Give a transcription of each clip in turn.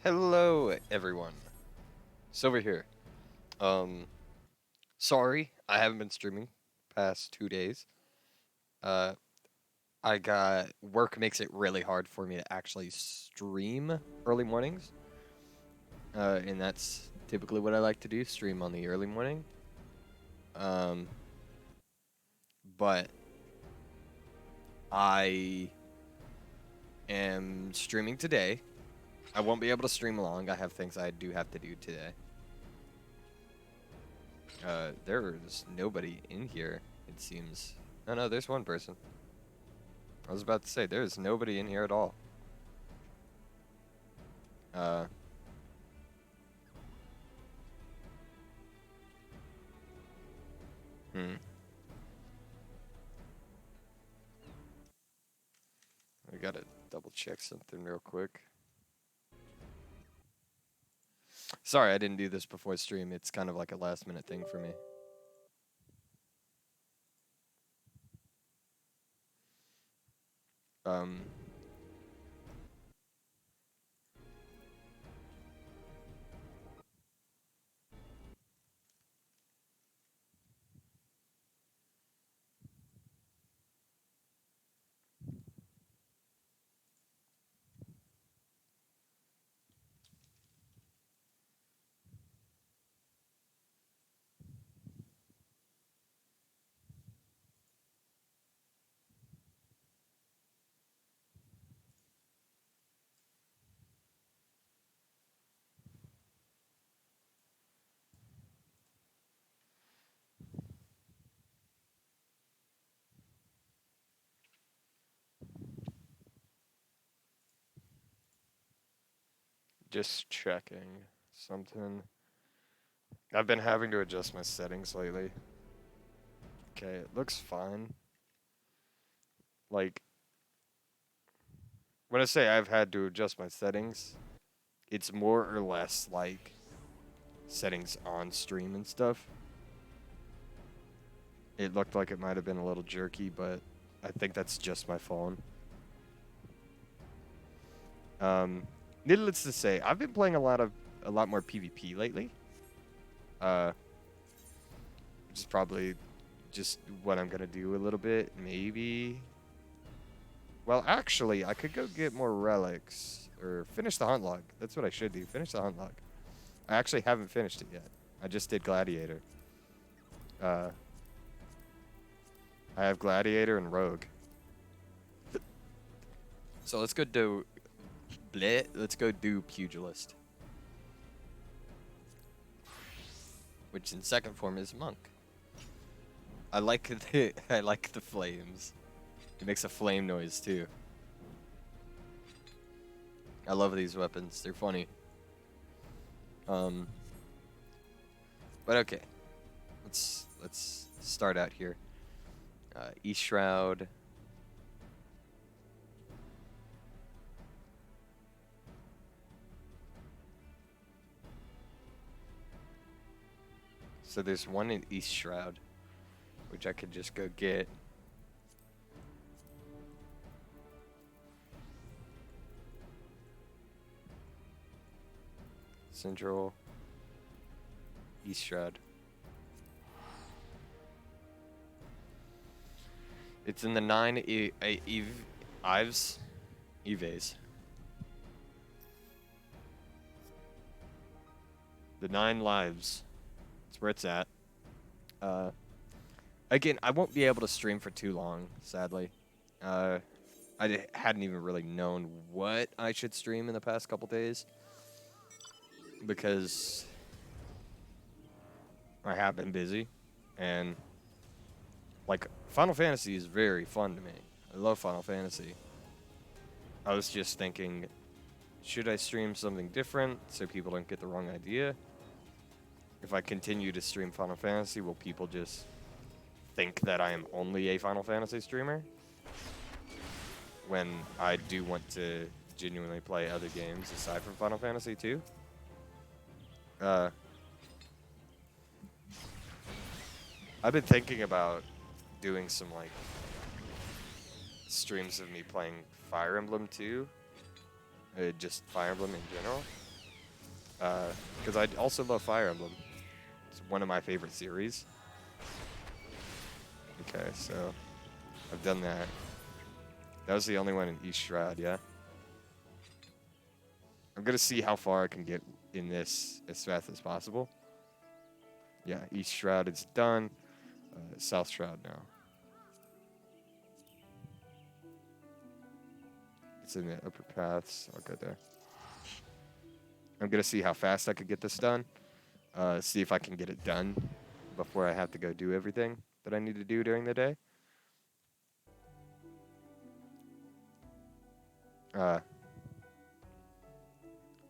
Hello, everyone. Silver here. Um, Sorry, I haven't been streaming past 2 days. Uh, I got work makes it really hard for me to actually stream early mornings. And that's typically what I like to do, stream on the early morning. Um, but I am streaming today. I won't be able to stream long. I have things I do have to do today. There's nobody in here, it seems. No, there's one person. I was about to say, there's nobody in here at all. Uh, hmm. I gotta double check something real quick. Sorry, I didn't do this before stream. It's kind of like a last minute thing for me. Um, just checking something. I've been having to adjust my settings lately. Okay, it looks fine. Like, when I say I've had to adjust my settings, it's more or less like settings on stream and stuff. It looked like it might have been a little jerky, but I think that's just my phone. Um, Needless to say, I've been playing a lot more PvP lately. Uh, which is probably just what I'm gonna do a little bit, maybe. Well, actually, I could go get more relics or finish the hunt log. That's what I should do. Finish the hunt log. I actually haven't finished it yet. I just did gladiator. Uh, I have gladiator and rogue. So let's go do let's go do pugilist, which in second form is monk. I like I like the flames. It makes a flame noise too. I love these weapons. They're funny. But okay. Let's start out here. East Shroud. So there's one in East Shroud, which I could just go get. Central. East Shroud. It's in the 9 Ives. Eves. The 9 lives. That's where it's at. Again, I won't be able to stream for too long, sadly. I hadn't even really known what I should stream in the past couple days because I have been busy, and like Final Fantasy is very fun to me. I love Final Fantasy. I was just thinking, should I stream something different so people don't get the wrong idea? If I continue to stream Final Fantasy, will people just think that I am only a Final Fantasy streamer? When I do want to genuinely play other games aside from Final Fantasy 2. I've been thinking about doing some like streams of me playing Fire Emblem 2. Just Fire Emblem in general. Because I also love Fire Emblem. It's one of my favorite series. Okay, so I've done that. That was the only one in East Shroud, yeah? I'm gonna see how far I can get in this as fast as possible. Yeah, East Shroud is done. South Shroud now. It's in the upper paths. I'll go there. I'm gonna see how fast I could get this done. See if I can get it done before I have to go do everything that I need to do during the day.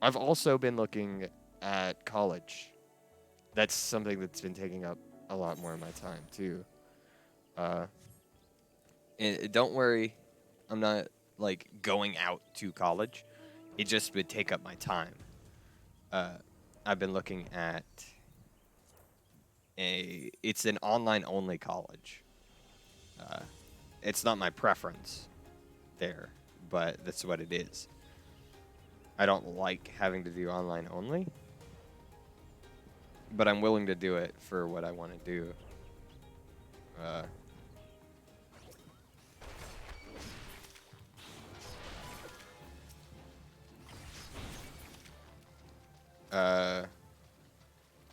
I've also been looking at college. That's something that's been taking up a lot more of my time too. And don't worry, I'm not like going out to college. It just would take up my time. I've been looking at it's an online only college. It's not my preference there, but that's what it is. I don't like having to do online only, but I'm willing to do it for what I want to do.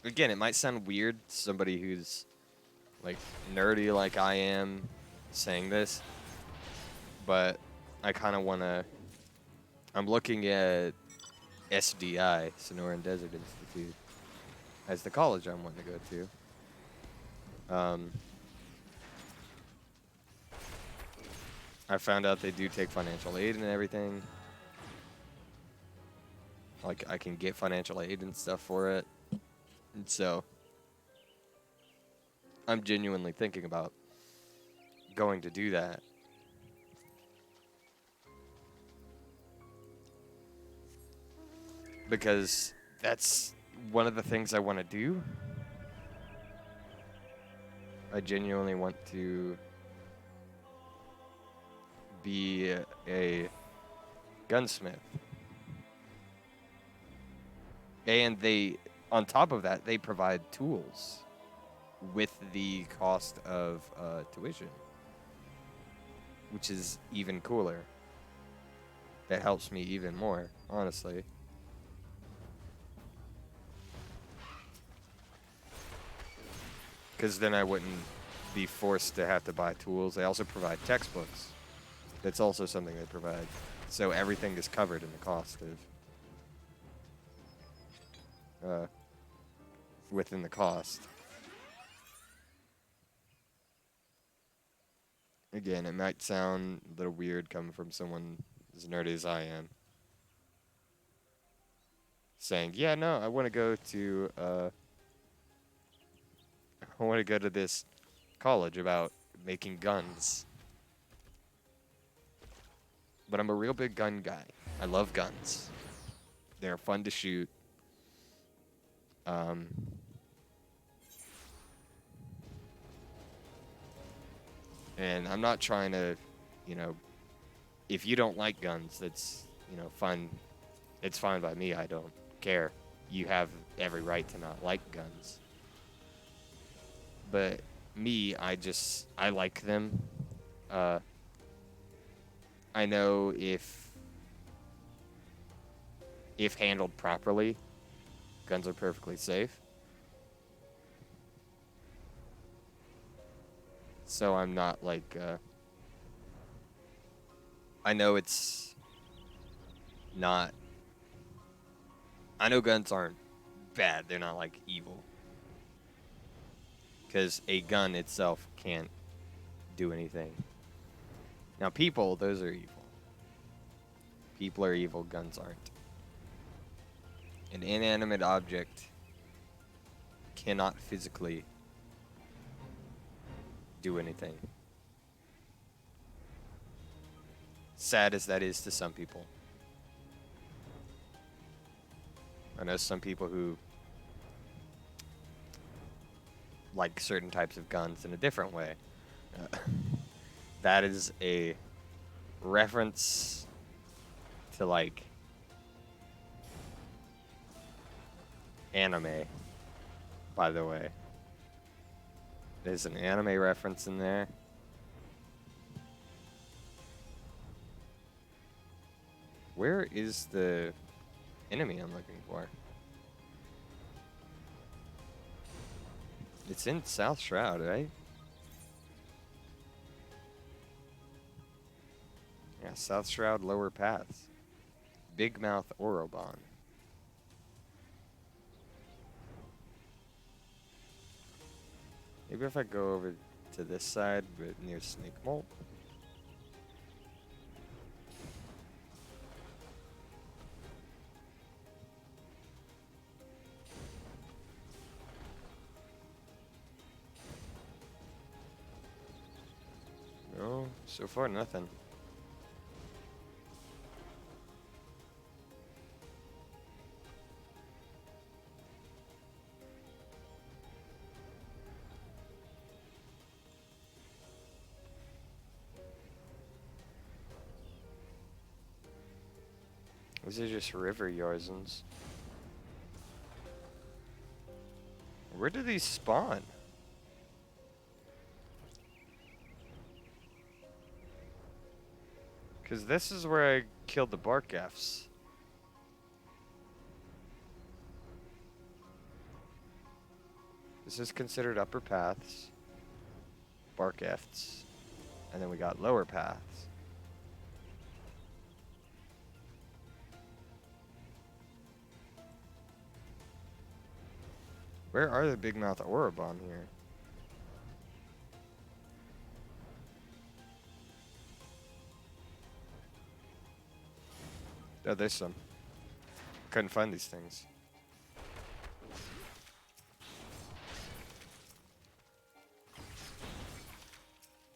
Again, it might sound weird, somebody who's like nerdy like I am saying this, but I kind of want to. I'm looking at SDI, Sonoran Desert Institute, as the college I'm wanting to go to. I found out they do take financial aid and everything. Like, I can get financial aid and stuff for it. And so, I'm genuinely thinking about going to do that. Because that's one of the things I want to do. I genuinely want to be a gunsmith. And they, on top of that, they provide tools with the cost of tuition, which is even cooler. That helps me even more, honestly. Because then I wouldn't be forced to have to buy tools. They also provide textbooks. That's also something they provide. So everything is covered in the cost of within the cost. Again, it might sound a little weird coming from someone as nerdy as I am. Saying, yeah, no, I want to go to this college about making guns. But I'm a real big gun guy. I love guns. They're fun to shoot. And I'm not trying to, if you don't like guns, that's, fun. It's fine by me. I don't care. You have every right to not like guns. But me, I like them. I know if handled properly, guns are perfectly safe. So I'm not like, I know it's not, I know guns aren't bad. They're not like evil. Because a gun itself can't do anything. Now people, those are evil. People are evil, guns aren't. An inanimate object cannot physically do anything. Sad as that is to some people. I know some people who like certain types of guns in a different way. That is a reference to like anime, by the way. There's an anime reference in there. Where is the enemy I'm looking for? It's in South Shroud, right? Yeah, South Shroud, Lower Paths. Big Mouth Orobon. Maybe if I go over to this side, but near Snake Molt. No, so far nothing. These are just river Yarzens. Where do these spawn? Because this is where I killed the Bark Fs. This is considered upper paths. Bark Fs. And then we got lower paths. Where are the Big Mouth Orobon here? Oh, there's some. Couldn't find these things.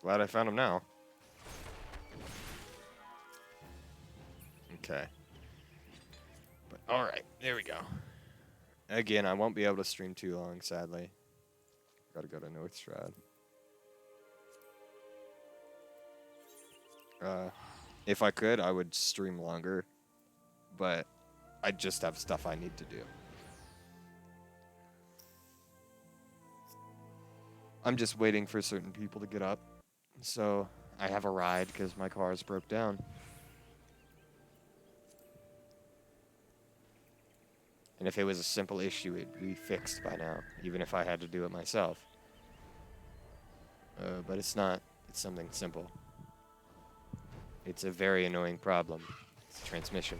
Glad I found them now. Okay. But alright, there we go. Again, I won't be able to stream too long, sadly. Gotta go to North Shroud. If I could, I would stream longer. But I just have stuff I need to do. I'm just waiting for certain people to get up. So I have a ride because my car is broke down. And if it was a simple issue, it'd be fixed by now, even if I had to do it myself. But it's not. It's something simple. It's a very annoying problem. It's transmission.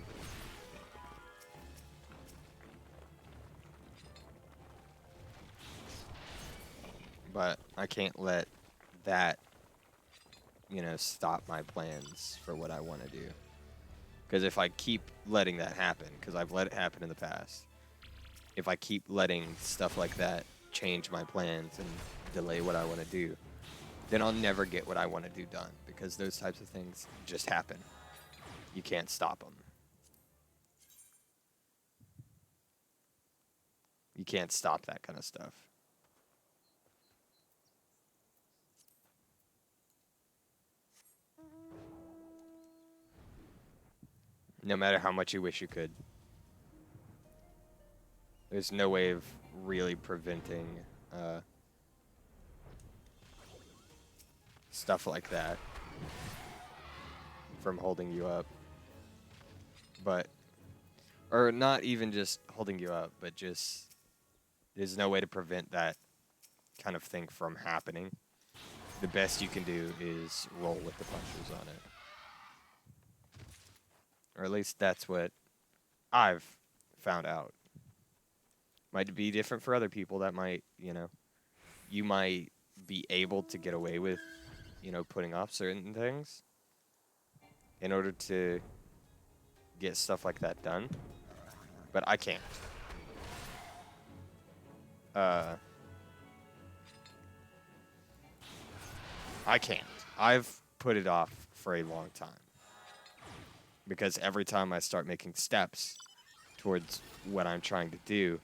But I can't let that, stop my plans for what I want to do. Because if I keep letting that happen, because I've let it happen in the past, if I keep letting stuff like that change my plans and delay what I want to do, then I'll never get what I want to do done. Because those types of things just happen. You can't stop them. You can't stop that kind of stuff. No matter how much you wish you could. There's no way of really preventing stuff like that from holding you up. Or not even just holding you up, but just, there's no way to prevent that kind of thing from happening. The best you can do is roll with the punches on it. Or at least that's what I've found out. Might be different for other people. That might, you might be able to get away with, putting off certain things in order to get stuff like that done. But I can't. I can't. I've put it off for a long time. Because every time I start making steps towards what I'm trying to do,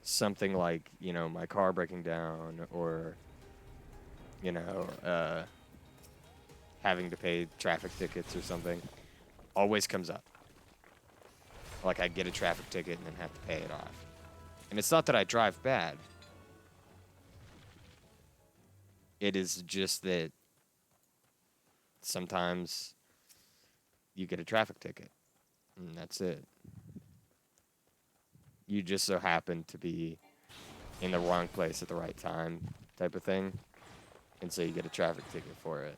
something like, my car breaking down or, having to pay traffic tickets or something, always comes up. Like I get a traffic ticket and then have to pay it off. And it's not that I drive bad. It is just that sometimes you get a traffic ticket, and that's it. You just so happen to be in the wrong place at the right time, type of thing, and so you get a traffic ticket for it.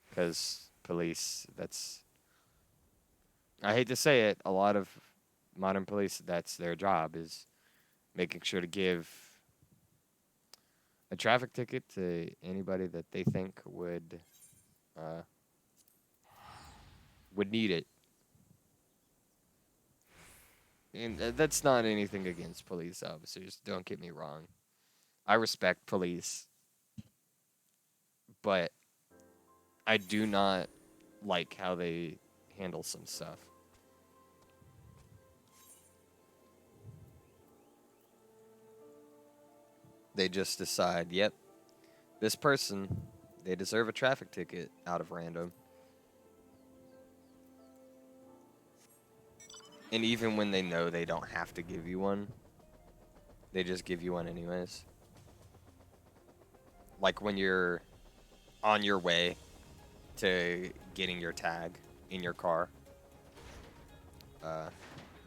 Because police, I hate to say it, a lot of modern police, that's their job, is making sure to give a traffic ticket to anybody that they think uh, would need it. And that's not anything against police officers, don't get me wrong. I respect police, but I do not like how they handle some stuff. They just decide, yep, this person, they deserve a traffic ticket out of random. And even when they know they don't have to give you one, they just give you one anyways. Like when you're on your way to getting your tag in your car.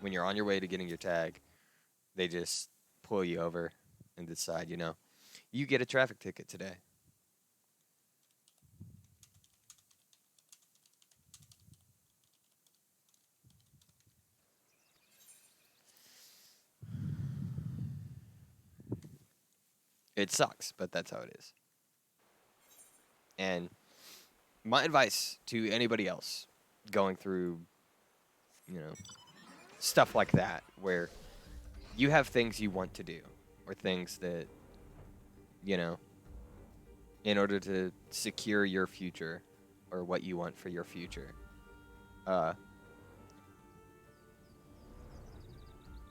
When you're on your way to getting your tag, they just pull you over and decide, you get a traffic ticket today. It sucks, but that's how it is. And my advice to anybody else going through, stuff like that, where you have things you want to do, or things that, in order to secure your future, or what you want for your future,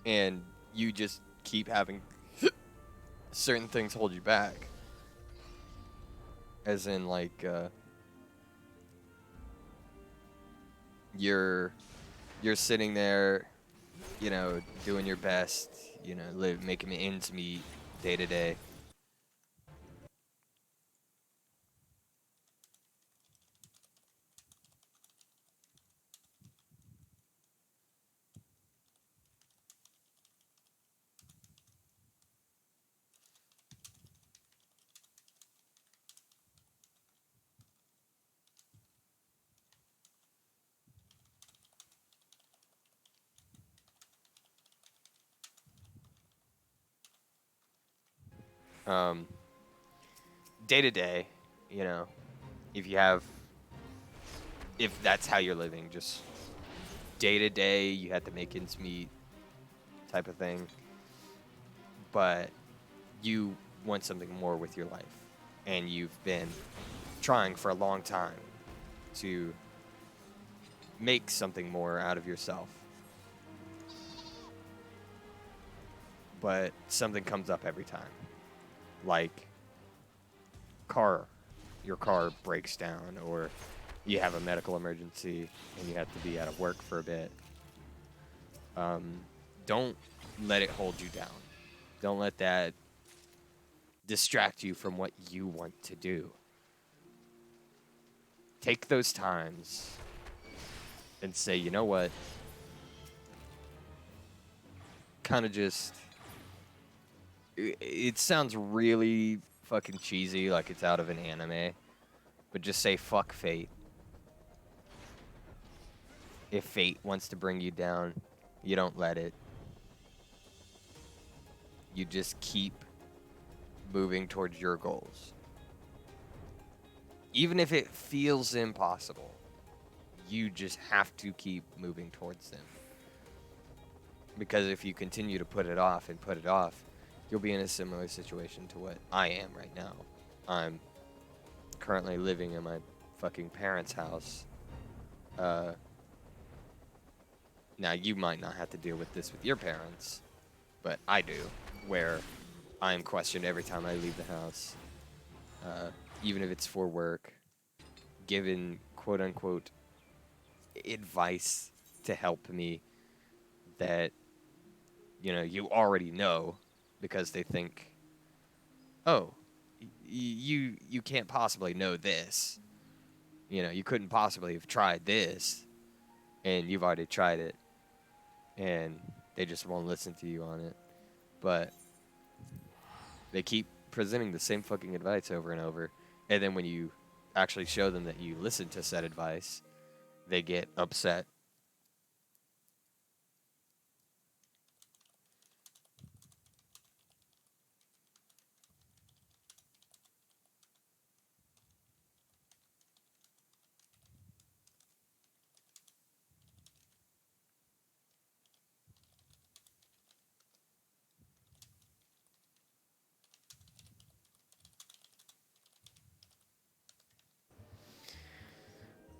and you just keep having certain things hold you back. As in, like, you're sitting there, doing your best, making ends meet day to day. Day to day, if if that's how you're living, just day to day, you have to make ends meet type of thing. But you want something more with your life, and you've been trying for a long time to make something more out of yourself. But something comes up every time. Like your car breaks down, or you have a medical emergency and you have to be out of work for a bit. Don't let it hold you down. Don't let that distract you from what you want to do. Take those times and say, you know what? Kind of just... It sounds really fucking cheesy, like it's out of an anime. But just say, fuck fate. If fate wants to bring you down, you don't let it. You just keep moving towards your goals. Even if it feels impossible, you just have to keep moving towards them. Because if you continue to put it off and put it off, you'll be in a similar situation to what I am right now. I'm currently living in my fucking parents' house. Now, you might not have to deal with this with your parents, but I do, where I am questioned every time I leave the house, even if it's for work, given quote-unquote advice to help me that, you know, you already know, because they think, oh, you can't possibly know this. You know, you couldn't possibly have tried this, and you've already tried it, and they just won't listen to you on it. But they keep presenting the same fucking advice over and over, and then when you actually show them that you listen to said advice, they get upset.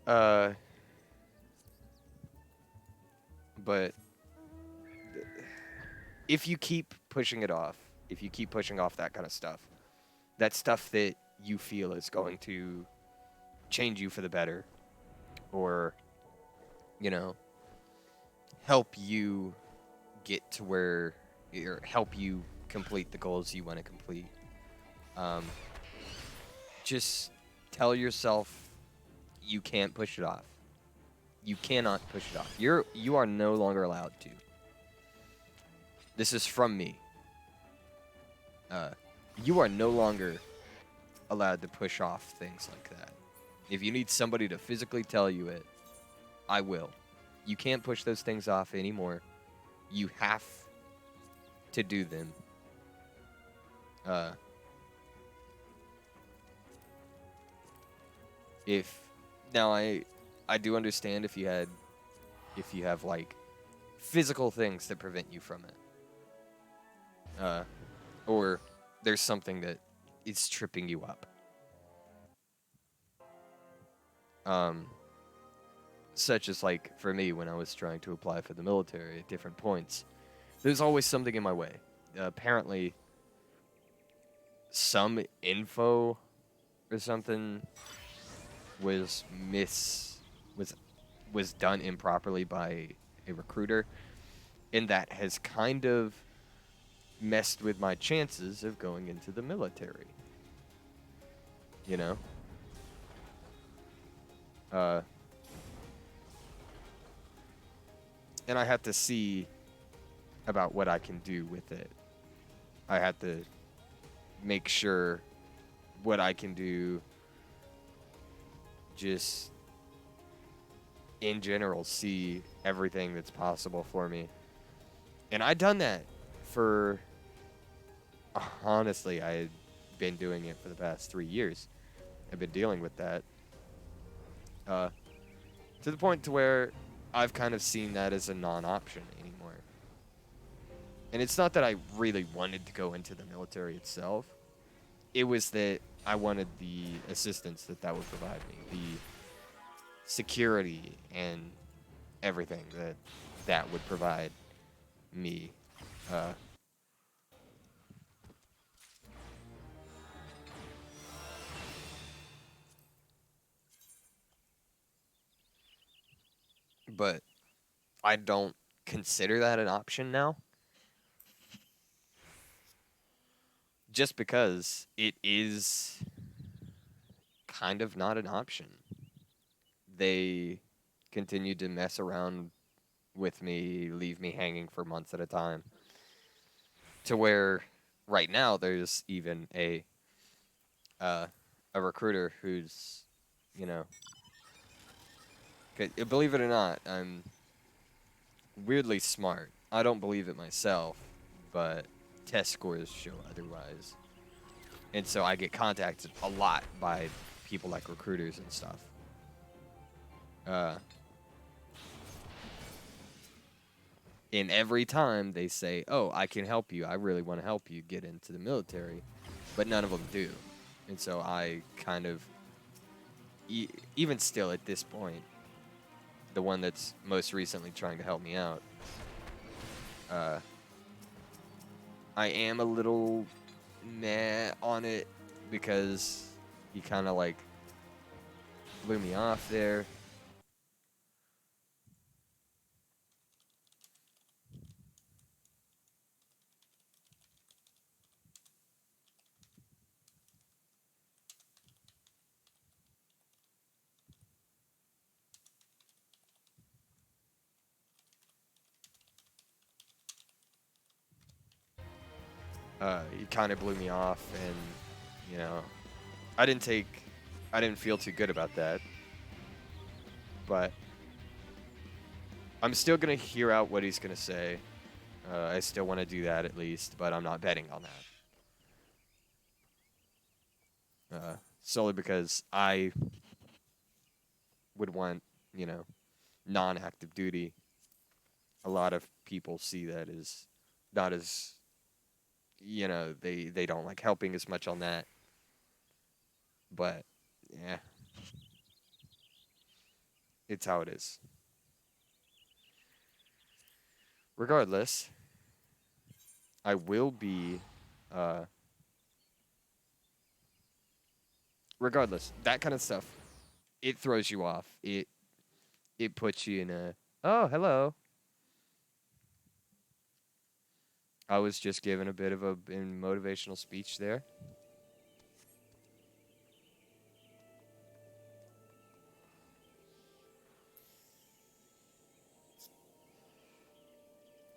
Uh, but if you keep pushing it off, if you keep pushing off that kind of stuff, that stuff that you feel is going to change you for the better, or, you know, help you get to where, or help you complete the goals you want to complete, just tell yourself you can't push it off. You cannot push it off. You are no longer allowed to. This is from me. You are no longer allowed to push off things like that. If you need somebody to physically tell you it, I will. You can't push those things off anymore. You have to do them. If now I do understand if you have like physical things that prevent you from it, or there's something that is tripping you up, such as, like, for me, when I was trying to apply for the military at different points, there's always something in my way. Apparently some info or something was done improperly by a recruiter, and that has kind of messed with my chances of going into the military. You know? And I have to see about what I can do with it. I have to make sure what I can do, just in general, see everything that's possible for me. And I've done that for, honestly, I had been doing it for the past 3 years. I've been dealing with that. To the point to where I've kind of seen that as a non-option anymore. And it's not that I really wanted to go into the military itself. It was that I wanted the assistance that would provide me, the security and everything that would provide me. But I don't consider that an option now, just because it is kind of not an option. They continue to mess around with me, leave me hanging for months at a time, to where right now there's even a recruiter who's, you know, believe it or not, I'm weirdly smart. I don't believe it myself, but test scores show otherwise. And so I get contacted a lot by people like recruiters and stuff. And every time they say, oh, I can help you, I really want to help you get into the military, but none of them do. And so I kind of, even still at this point, the one that's most recently trying to help me out, I am a little meh on it, because he kind of like blew me off there. He kind of blew me off, and you know, I didn't feel too good about that. But I'm still gonna hear out what he's gonna say. I still want to do that at least, but I'm not betting on that. Solely because I would want, you know, non-active duty. A lot of people see that as not as, you know, they don't like helping as much on that. But yeah, it's how it is. Regardless, I will be uh regardless, that kind of stuff, it throws you off. It puts you in a, oh, hello. I was just giving a bit of a motivational speech there.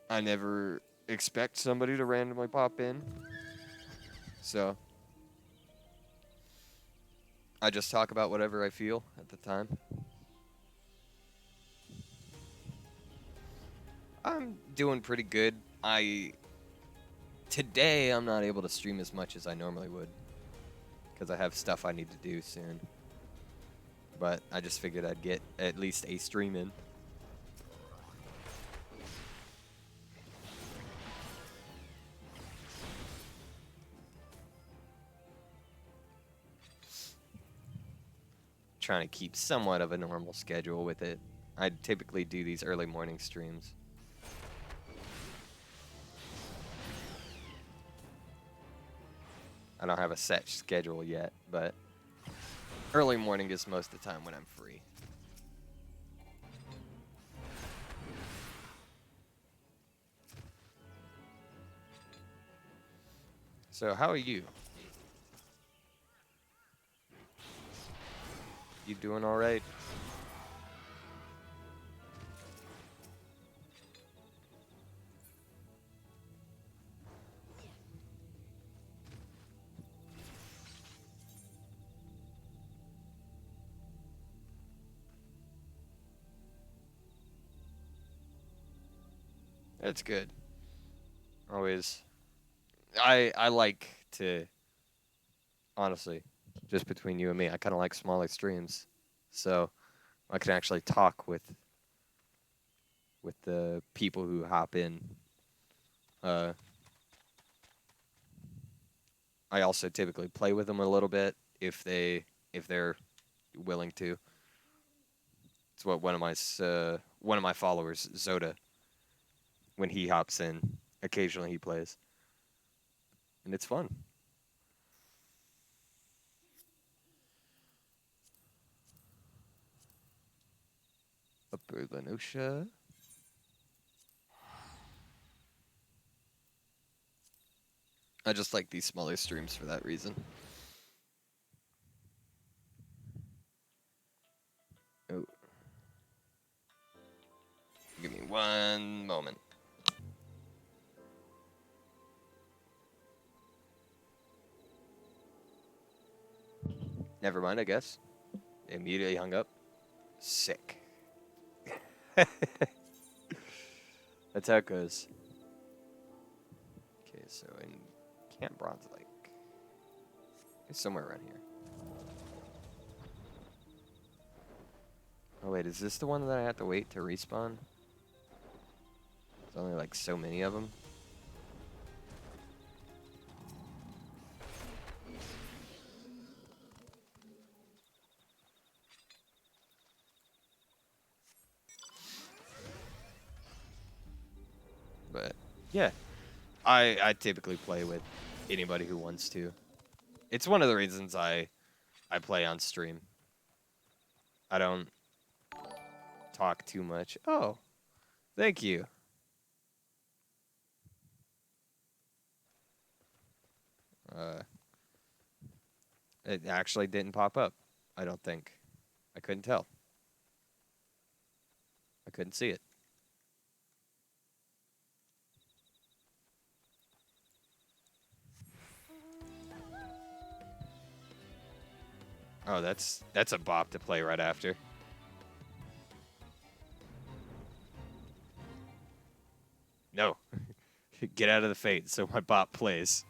I never expect somebody to randomly pop in. So I just talk about whatever I feel at the time. I'm doing pretty good. Today I'm not able to stream as much as I normally would because I have stuff I need to do soon. But I just figured I'd get at least a stream in. Trying to keep somewhat of a normal schedule with it. I typically do these early morning streams. I don't have a set schedule yet, but early morning is most of the time when I'm free. So how are you? You doing all right? That's good. Always. I like to, honestly, just between you and me, I kind of like smaller streams, so I can actually talk with the people who hop in. Uh, I also typically play with them a little bit if they're willing to. It's what one of my followers, Zoda, when he hops in, occasionally he plays, and it's fun. Upper Lenosha. I just like these smaller streams for that reason. Oh. Give me one moment. Never mind, I guess. Immediately hung up. Sick. That's how it goes. Okay, so in Camp Bronze Lake. It's somewhere around here. Oh wait, is this the one that I have to wait to respawn? There's only like so many of them. But yeah, I typically play with anybody who wants to. It's one of the reasons I play on stream. I don't talk too much. Oh, thank you. Uh, it actually didn't pop up. I don't think. I couldn't tell. I couldn't see it. Oh, that's a bop to play right after. No. Get out of the fate so my bop plays.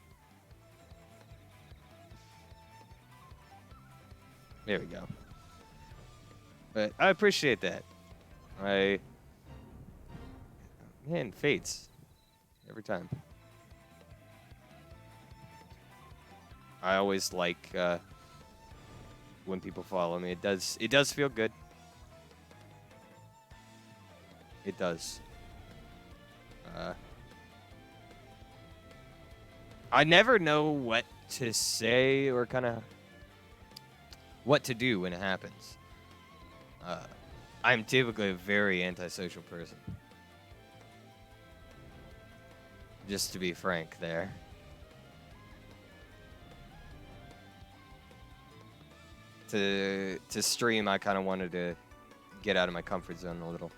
There we go. But I appreciate that. Man, fates. Every time. I always like when people follow me. It does feel good. It does. I never know what to say or kind of what to do when it happens. I'm typically a very antisocial person. Just to be frank there. To stream, I kind of wanted to get out of my comfort zone a little.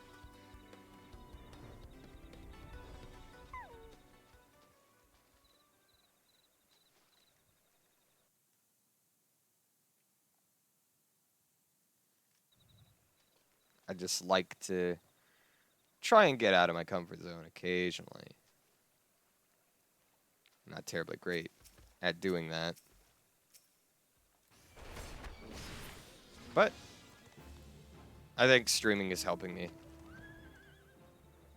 I just like to try and get out of my comfort zone occasionally. I'm not terribly great at doing that. But I think streaming is helping me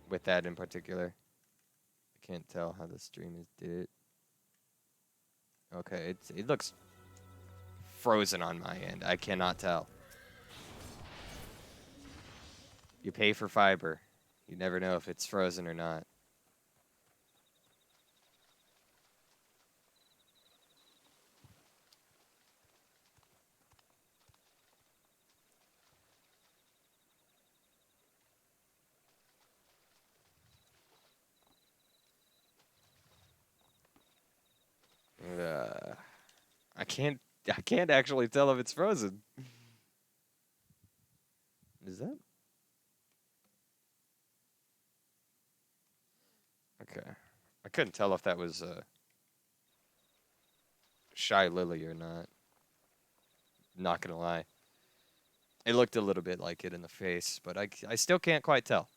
with that in particular. I can't tell how the stream did it. Okay, it looks frozen on my end. I cannot tell. You pay for fiber. You never know if it's frozen or not. I can't actually tell if it's frozen. Is that? Okay. I couldn't tell if that was Shy Lily or not. Not gonna lie. It looked a little bit like it in the face, but I still can't quite tell.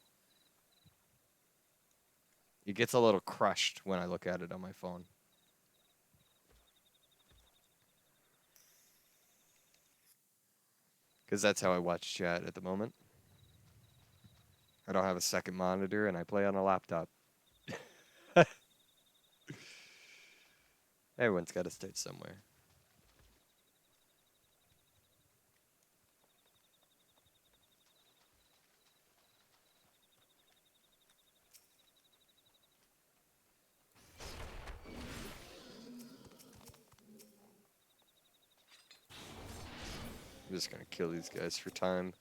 It gets a little crushed when I look at it on my phone. Because that's how I watch chat at the moment. I don't have a second monitor, and I play on a laptop. Everyone's got to start somewhere. I'm just going to kill these guys for time.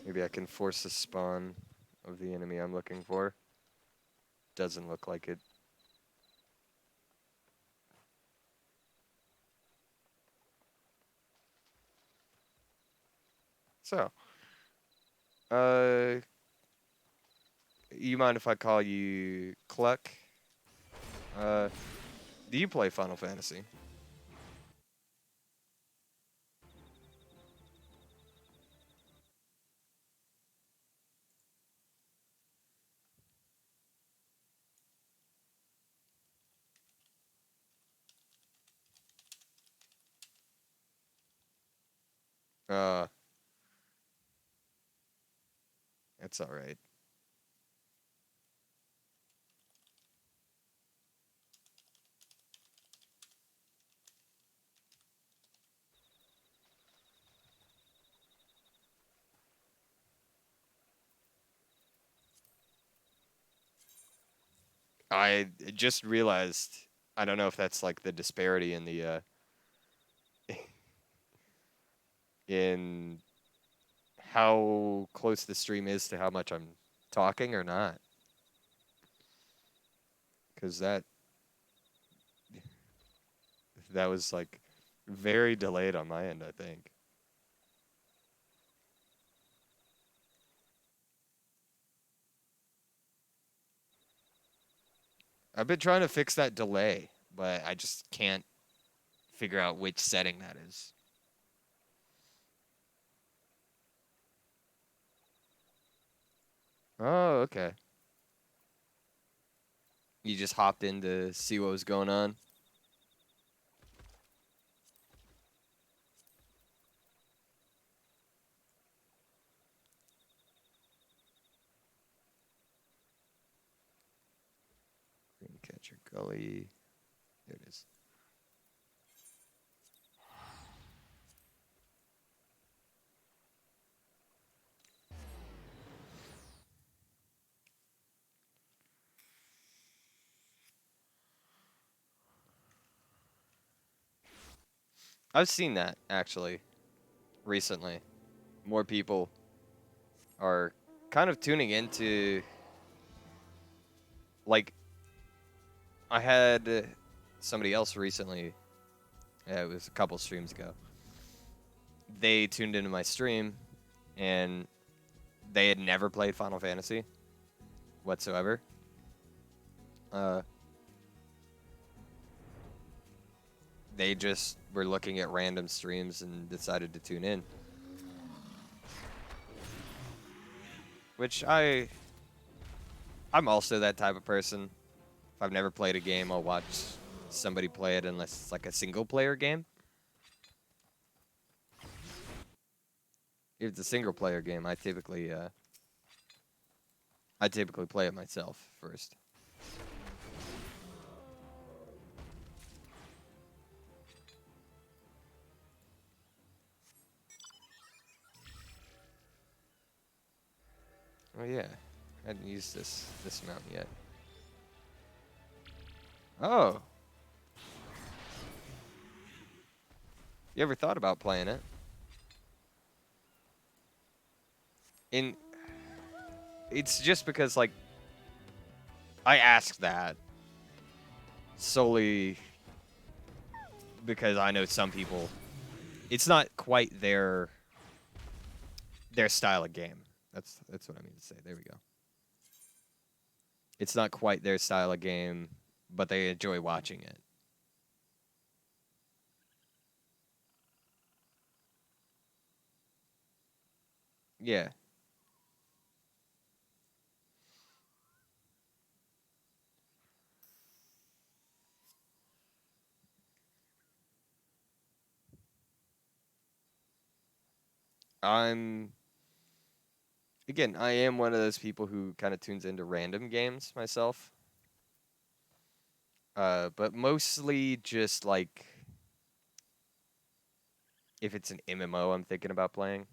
Maybe I can force a spawn of the enemy I'm looking for. Doesn't look like it. So, you mind if I call you Cluck? Do you play Final Fantasy? It's all right. I just realized, I don't know if that's like the disparity in the in how close the stream is to how much I'm talking or not. Because that was like very delayed on my end, I think. I've been trying to fix that delay, but I just can't figure out which setting that is. Oh, okay. You just hopped in to see what was going on. Dreamcatcher Gully. There it is. I've seen that, actually, recently. More people are kind of tuning into, like, I had somebody else recently, yeah, it was a couple streams ago. They tuned into my stream, and they had never played Final Fantasy whatsoever. They just were looking at random streams and decided to tune in. Which I'm also that type of person. If I've never played a game, I'll watch somebody play it unless it's like a single player game. If it's a single player game, I typically play it myself first. Oh yeah, I hadn't used this mount yet. Oh, you ever thought about playing it? It's just because, like, I asked that solely because I know some people, it's not quite their style of game. That's what I mean to say. There we go. It's not quite their style of game, but they enjoy watching it. Yeah. I'm Again, I am one of those people who kind of tunes into random games myself. But mostly just like if it's an MMO I'm thinking about playing.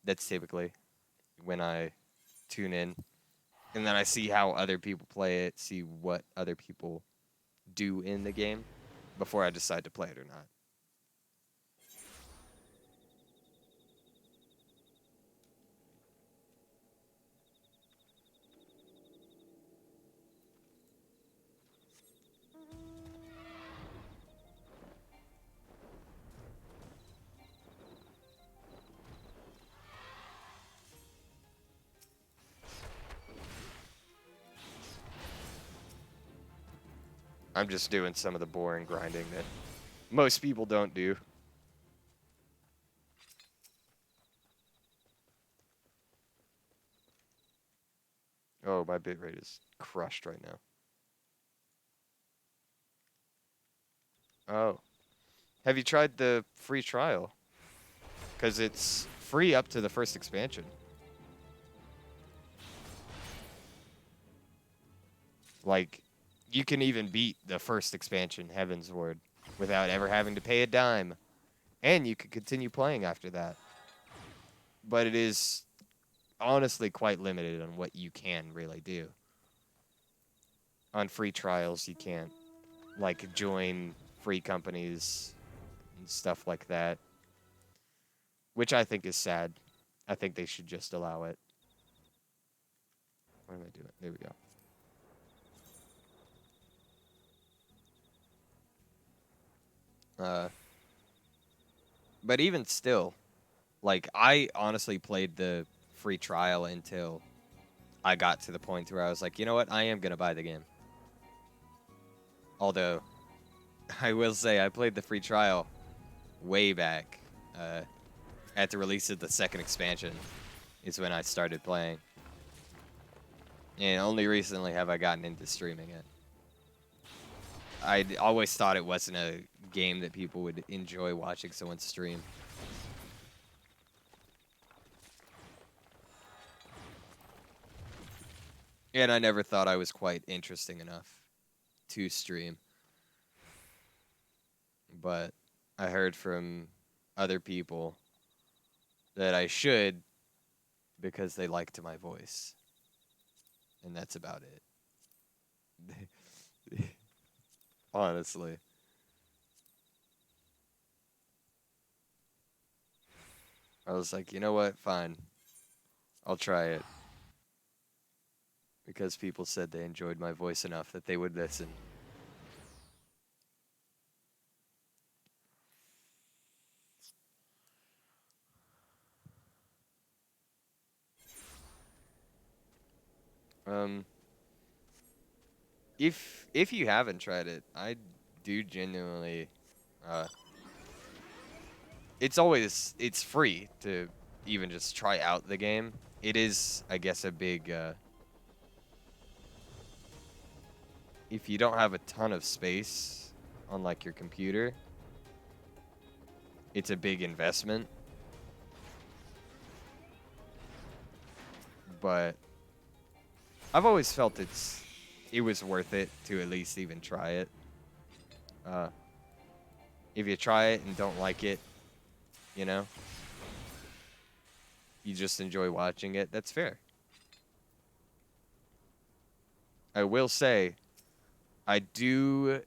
That's typically when I tune in. And then I see how other people play it, see what other people do in the game before I decide to play it or not. I'm just doing some of the boring grinding that most people don't do. Oh, my bitrate is crushed right now. Oh. Have you tried the free trial? Because it's free up to the first expansion. Like, you can even beat the first expansion, Heaven's Word, without ever having to pay a dime. And you can continue playing after that. But it is honestly quite limited on what you can really do. On free trials, you can't, like, join free companies and stuff like that. Which I think is sad. I think they should just allow it. What am I doing? There we go. But even still, like, I honestly played the free trial until I got to the point where I was like, you know what? I am going to buy the game. Although, I will say I played the free trial way back at the release of the second expansion is when I started playing. And only recently have I gotten into streaming it. I always thought it wasn't a game that people would enjoy watching someone stream. And I never thought I was quite interesting enough to stream. But I heard from other people that I should because they liked my voice. And that's about it. Honestly. I was like, you know what? Fine. I'll try it. Because people said they enjoyed my voice enough that they would listen. Um, if you haven't tried it, I do genuinely. It's free to even just try out the game. It is, I guess, a big. If you don't have a ton of space on like your computer, it's a big investment. But I've always felt it was worth it to at least even try it. If you try it and don't like it, you know, you just enjoy watching it, that's fair. I will say, I do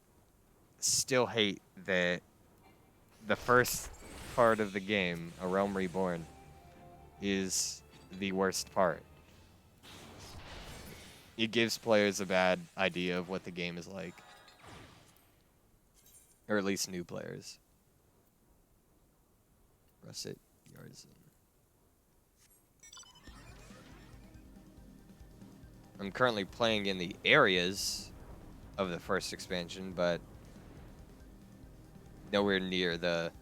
still hate that the first part of the game, A Realm Reborn, is the worst part. It gives players a bad idea of what the game is like. Or at least new players. Russet Yardzin. I'm currently playing in the areas of the first expansion, but nowhere near the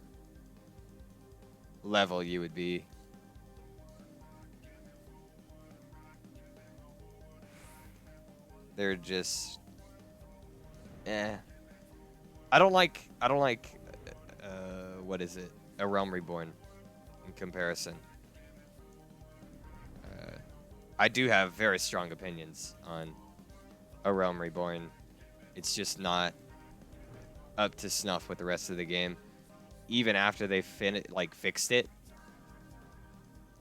level you would be. They're just I don't like what is it? A Realm Reborn in comparison. I do have very strong opinions on A Realm Reborn. It's just not up to snuff with the rest of the game. Even after they fixed it,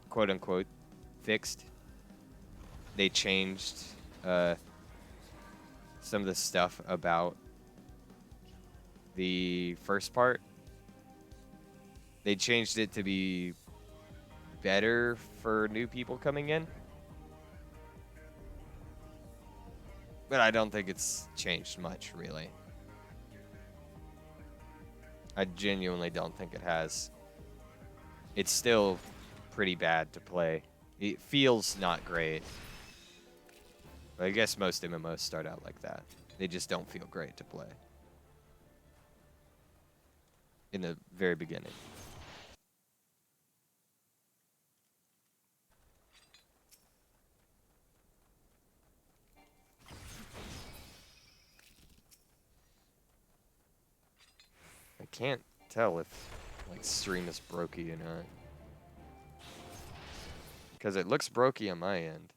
quote unquote, fixed. They changed some of the stuff about the first part. They changed it to be better for new people coming in. But I don't think it's changed much, really. I genuinely don't think it has. It's still pretty bad to play. It feels not great. But I guess most MMOs start out like that. They just don't feel great to play. In the very beginning. I can't tell if like stream is brokey or not. Because it looks brokey on my end.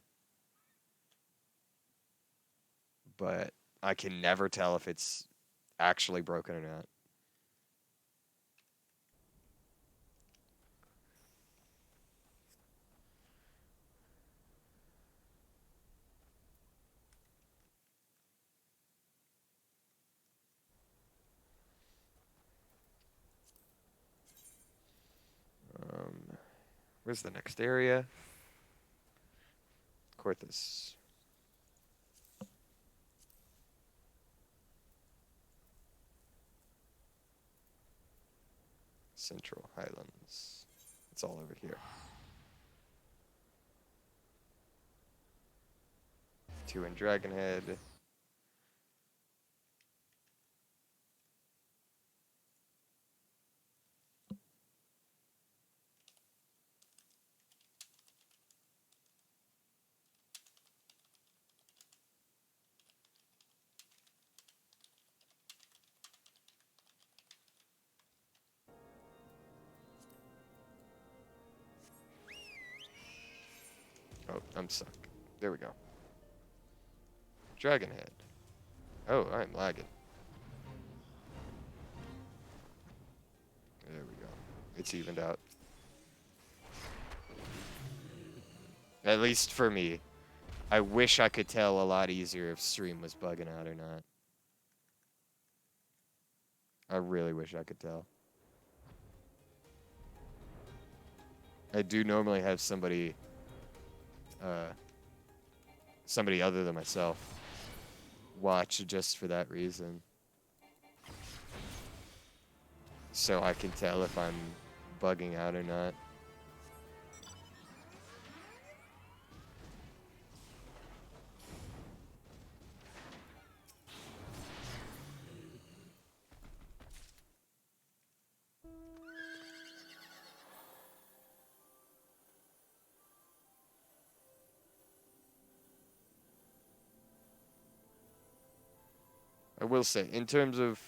But I can never tell if it's actually broken or not. Where's the next area? Corthus. Central Highlands. It's all over here. 2 in Dragonhead. Oh, I'm stuck. There we go. Dragonhead. Oh, I'm lagging. There we go. It's evened out. At least for me. I wish I could tell a lot easier if stream was bugging out or not. I really wish I could tell. I do normally have somebody other than myself watch just for that reason. So I can tell if I'm bugging out or not. I will say, in terms of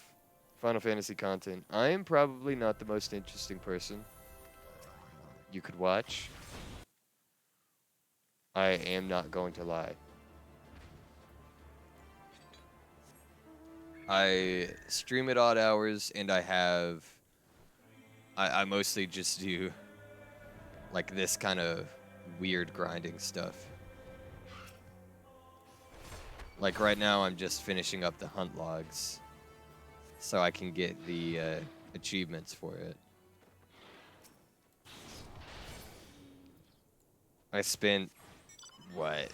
Final Fantasy content, I am probably not the most interesting person you could watch. I am not going to lie. I stream at odd hours, and I mostly just do, like, this kind of weird grinding stuff. Like, right now, I'm just finishing up the hunt logs, so I can get the achievements for it. I spent, what,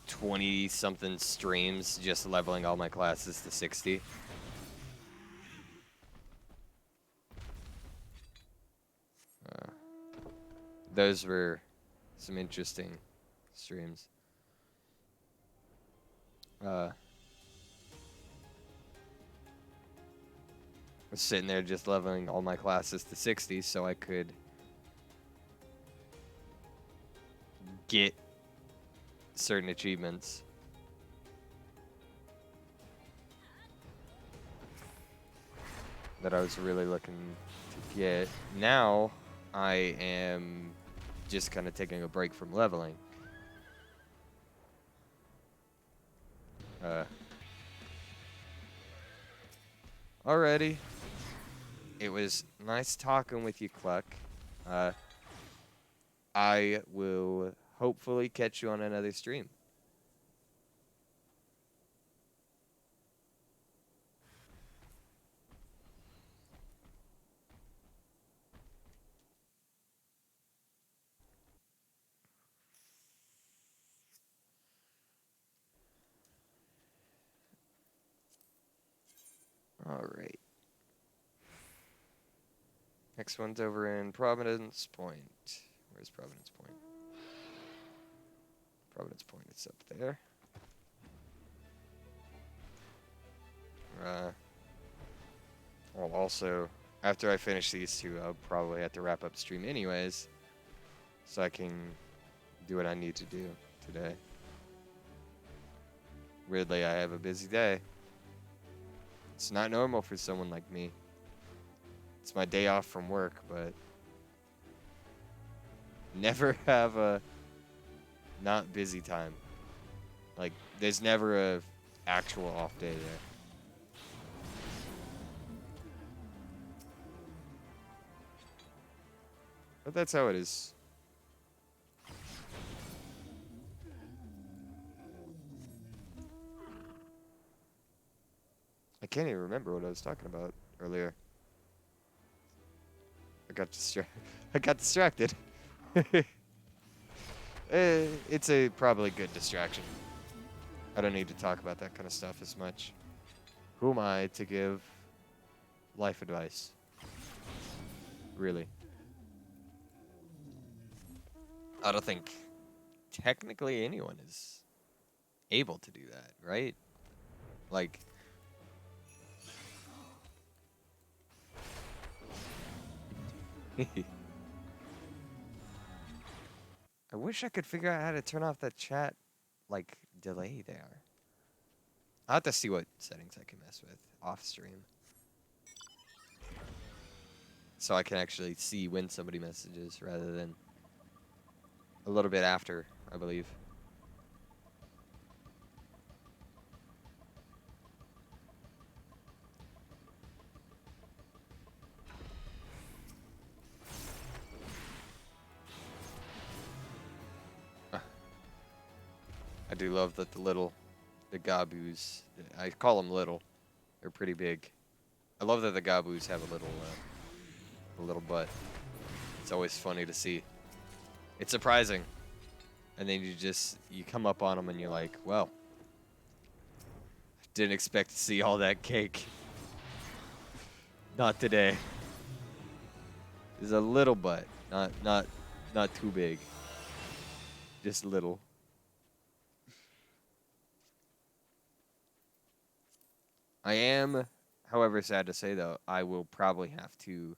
20-something streams just leveling all my classes to 60. Those were some interesting streams. I was sitting there just leveling all my classes to 60 so I could get certain achievements. That I was really looking to get. Now, I am just kind of taking a break from leveling. Alrighty. It was nice talking with you, Cluck. I will hopefully catch you on another stream. Alright. Next one's over in Providence Point. Where's Providence Point? Providence Point, it's up there. Well, also, after I finish these two, I'll probably have to wrap up stream anyways, so I can do what I need to do today. Weirdly, I have a busy day. It's not normal for someone like me. It's my day off from work, but never have a not busy time. Like, there's never a actual off day there. But that's how it is. I can't even remember what I was talking about earlier. I got distracted. It's a probably good distraction. I don't need to talk about that kind of stuff as much. Who am I to give life advice? Really. I don't think technically anyone is. able to do that, right? Like, I wish I could figure out how to turn off that chat, like, delay there. I'll have to see what settings I can mess with off stream. So I can actually see when somebody messages rather than a little bit after, I believe. I do love that the Gabus, I call them little. They're pretty big. I love that the Gabus have a little butt. It's always funny to see. It's surprising. And then you come up on them and you're like, well, didn't expect to see all that cake. Not today. There's a little butt, not too big. Just little. I am, however, sad to say though, I will probably have to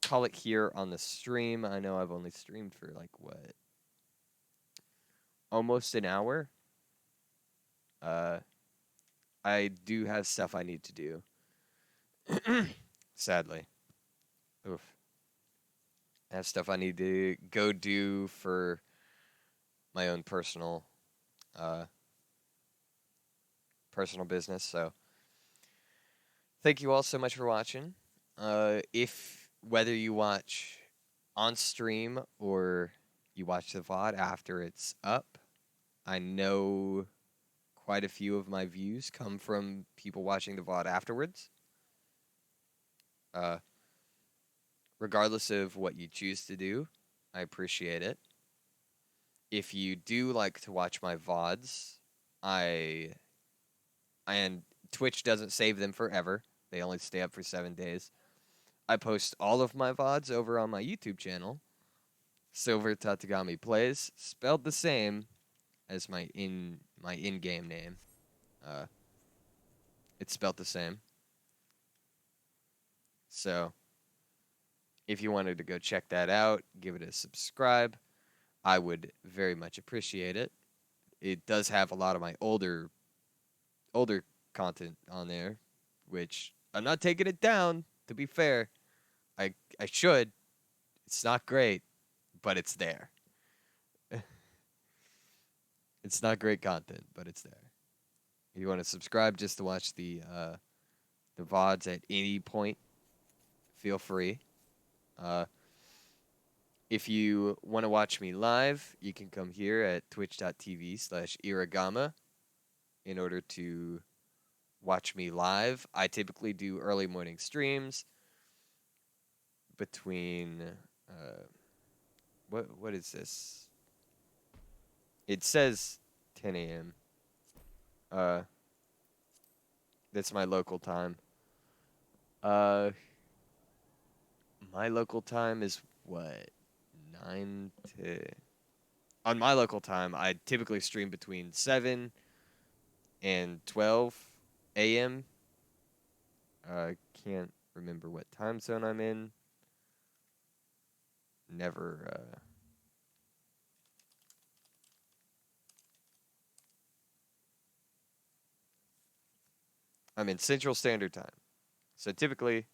call it here on the stream. I know I've only streamed for like what? Almost an hour. I do have stuff I need to do. Sadly. Oof. I have stuff I need to go do for my own personal business, so thank you all so much for watching. If whether you watch on stream or you watch the VOD after it's up, I know quite a few of my views come from people watching the VOD afterwards. Regardless of what you choose to do, I appreciate it. If you do like to watch my VODs, and Twitch doesn't save them forever. They only stay up for 7 days. I post all of my VODs over on my YouTube channel, Silver Tatagami Plays, spelled the same as my in-game name. It's spelled the same. So, if you wanted to go check that out, give it a subscribe, I would very much appreciate it. It does have a lot of my older content on there, which I'm not taking it down, to be fair. I should. It's not great, but it's there. It's not great content, but it's there. If you want to subscribe just to watch the VODs at any point, feel free. If you want to watch me live, you can come here at twitch.tv/iragama in order to watch me live. I typically do early morning streams between what is this? It says 10 a.m. That's my local time. My local time is what? 9 to... On my local time, I typically stream between 7 and 12 a.m. I can't remember what time zone I'm in. Never, I'm in Central Standard Time. So typically,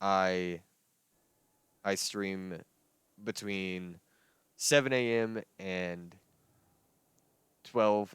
I stream between 7 a.m. and 12